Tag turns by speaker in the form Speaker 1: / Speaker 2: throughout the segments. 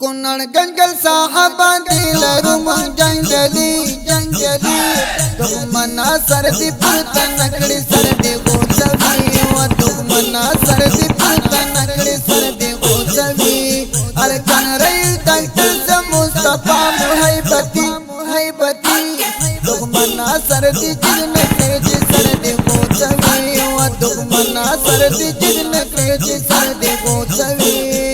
Speaker 1: کنڑ گنگل صاحبہ دیلرو من جنگلی جنگلی دغمنا سردی پورتا نکڑی سردی غوزوی و دغمنا سردی پورتا نکڑی سردی غوزوی ارکان رئیس ڈاکٹر سے مصطفیٰ محیبتی محیبتی دغمنا سردی جگ نکڑی جی سردی غوزوی و دغمنا سردی جگ نکڑی جی سردی غوزوی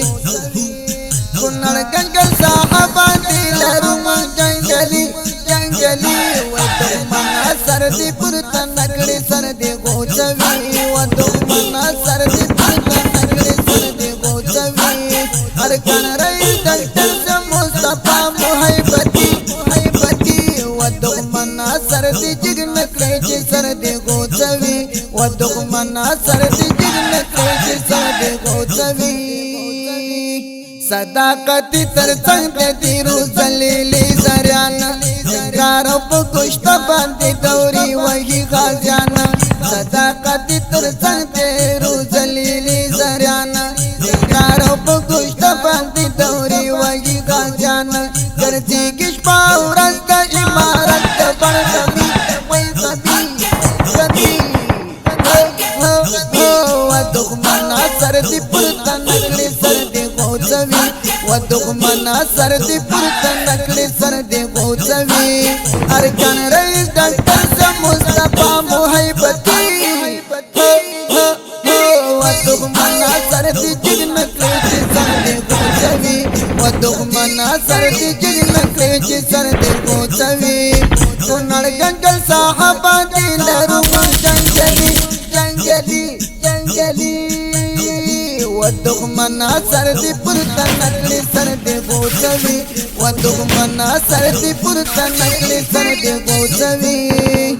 Speaker 1: کنڑ گنگل صاحبہ دیلرو من جنگلی جنگلی و دغمنا سردی پورتا نکڑی سردی غوزوی و دغمنا سردی پورتا نکڑی سردی غوزوی ارکان رئیس ڈاکٹر سے مصطفیٰ محیبتی محیبتی و دغمنا سردی جگ نکڑی جی سردی غوزوی و دغمنا سردی جگ نکڑی جی سردی غوزوی صداقتی ترڅنګ دې روزلیلی زریان زنګارو په گوشت باندې دوري وਹੀ غازیان صداقتی ترڅنګ دې روزلیلی زریان زنګارو په گوشت باندې دوري وਹੀ غازیان ګرځي کې شپه ورځ د عمارت بڼ وای سبي و دغمنا سردی پورتا نکڑی سردی غوزوی و دغمنا سردی پورتا نکڑی سردی غوزوی ارکان رئیس ڈاکٹر سے مصطفیٰ محیبتی و دغمنا سردی جگ نکڑی جی سردی غوزوی و دغمنا سردی جگ نکڑی جی سردی غوزوی کنڑ گنگل صاحبہ دیلرو من جنگلی جنگلی جنگلی و دغمنا سردی پورتا نکڑی سردی غوزوی و دغمنا سردی پورتا نکڑی سردی غوزوی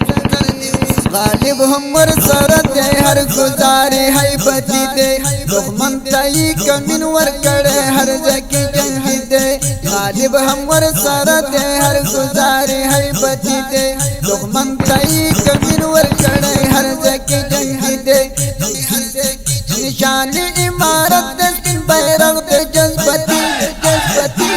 Speaker 1: غالب ہم ورسره دے ہر گزاری حیبتی دے دغمن تائی کمین ورکڑے ہر زکی جنگی دے غالب ہم ورسره دے ہر گزاری حیبتی دے دغمن تائی کمین ورکڑے ہر زکی جنگی دے نشان عمارت دستن بیرغ دے جذبتی جذبتی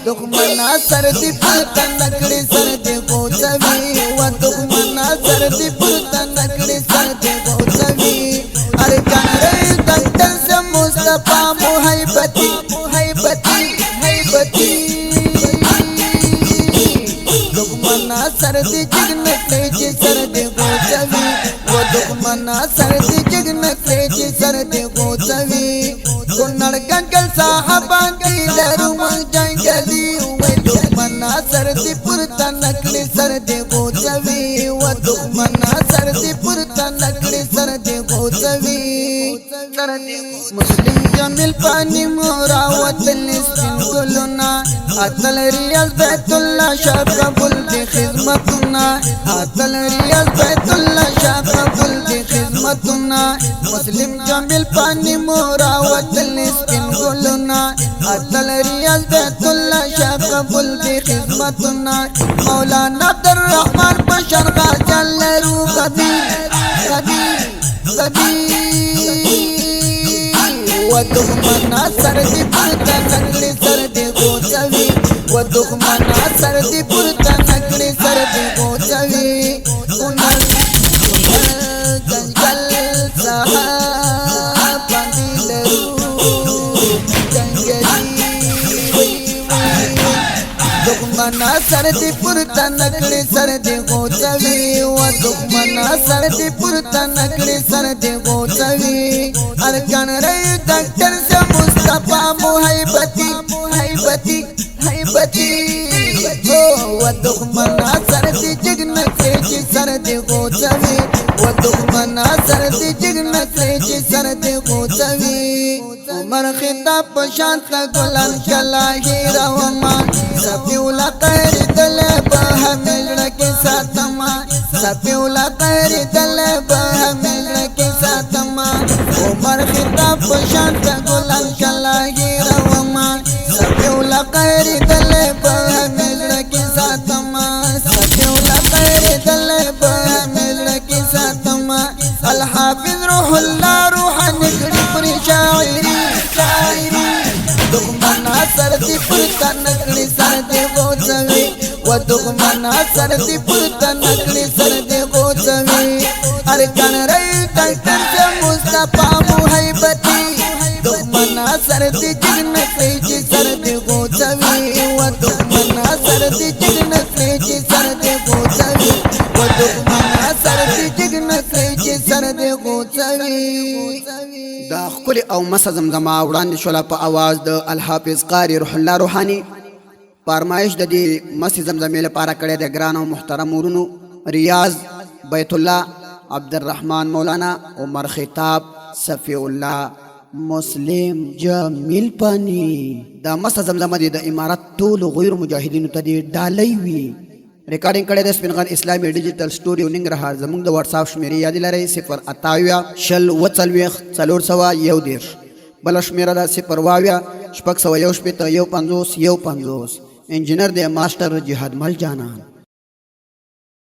Speaker 1: دغمنا سردی پورتا نکڑی سردی غوزوی و دغمنا سردی پورتا نکڑی سردی غوزوی ارکان رئیس ڈاکٹر سے مصطفیٰ محیبتی محیبتی محیبتی دغمنا سردی جگ نکڑی جی سردی غوزوی و دغمنا سردی جگ نکڑی جی سردی غوزوی کنڑ گنگل صاحبہ دیلرو من جنگلی و دغمنا سردی پورتا نکڑی سردی غوزوی و دغمنا سردی پورتا نکڑی سردی غوزوی مسلم جمیل پانی مورا وطن سپین گلونا اتل ریاض بیت اللہ شاہ قبول دی خدمتنا اتل ریاض بیت اللہ شاہ قبول دی خدمتنا مسلم جمیل پانی مورا وطن سپین گلونا اتل ریاض بیت اللہ شاہ قبول دی خدمتنا مولانا عبدالرحمن بشر غازیان لرو غبی غبی غبی و دغمنا سردی پورتا نکڑی سردی غوزوی و دغمنا سردی پورتا نکڑی سردی غوزوی کنڑ گنگل صاحبہ دیلرو دغمنا سردی پورتا نکڑی سردی غوزوی و دغمنا سردی پورتا نکڑی سردی غوزوی ارکان رئیس ڈاکٹر سے مصطفیٰ محیبتی محیبتی محیبتی و دغمنا سردی جگ نکڑی جی سردی غوزوی و دغمنا سردی جگ نکڑی جی سردی غوزوی عمر خطاب پشانت گلان کلاہی روما سفیولا قیر دل بہمیل رکی ساتما سفیولا قیر دل بہمیل رکی ساتما عمر خطاب پشانت گلان کلاہی روما سفیولا قیر دل بہمیل رکی ساتما سفیولا قیر دل بہمیل رکی ساتما الحافظ روح اللہ روح نکڑی پری شاعری شاعری سر دی پورته نکړي سر دی غوڅوي و دښمنا سر دی پورته نکړي سر دی غوڅوي ارکان رئی ډاکټر سے مصطفی محبتي دښمنا سر دی جګ نکړي چې سر دی غوڅوي و دښمنا سر دی جګ نکړي چې سر دی غوڅوي و دښمنا سر دی جګ نکړي چې سر دی غوڅوي
Speaker 2: دا خپل او مسا زمزمه وړاندې شوله په आवाज د الحافظ قاری روح الله روحاني فرمایش د دې مسا زمزمې لپاره کړی د ګران او محترم ورونو ریاض بیت الله عبدالرحمن مولانا عمر خطاب صفی الله مسلم جمیل پانی دا مسا زمزمه د امارت ټول غیر مجاهدینو ته دی ډالۍ وي ریکارډینګ کړی د سپینغان اسلامي ډیجیټل سټوډیو ننګرهار زموږ د واتس اپ شمیرې یاد لرئ 028 بل شمیره ده 0 شپږ 151 150 انجینر د ماستر جهاد مل جانان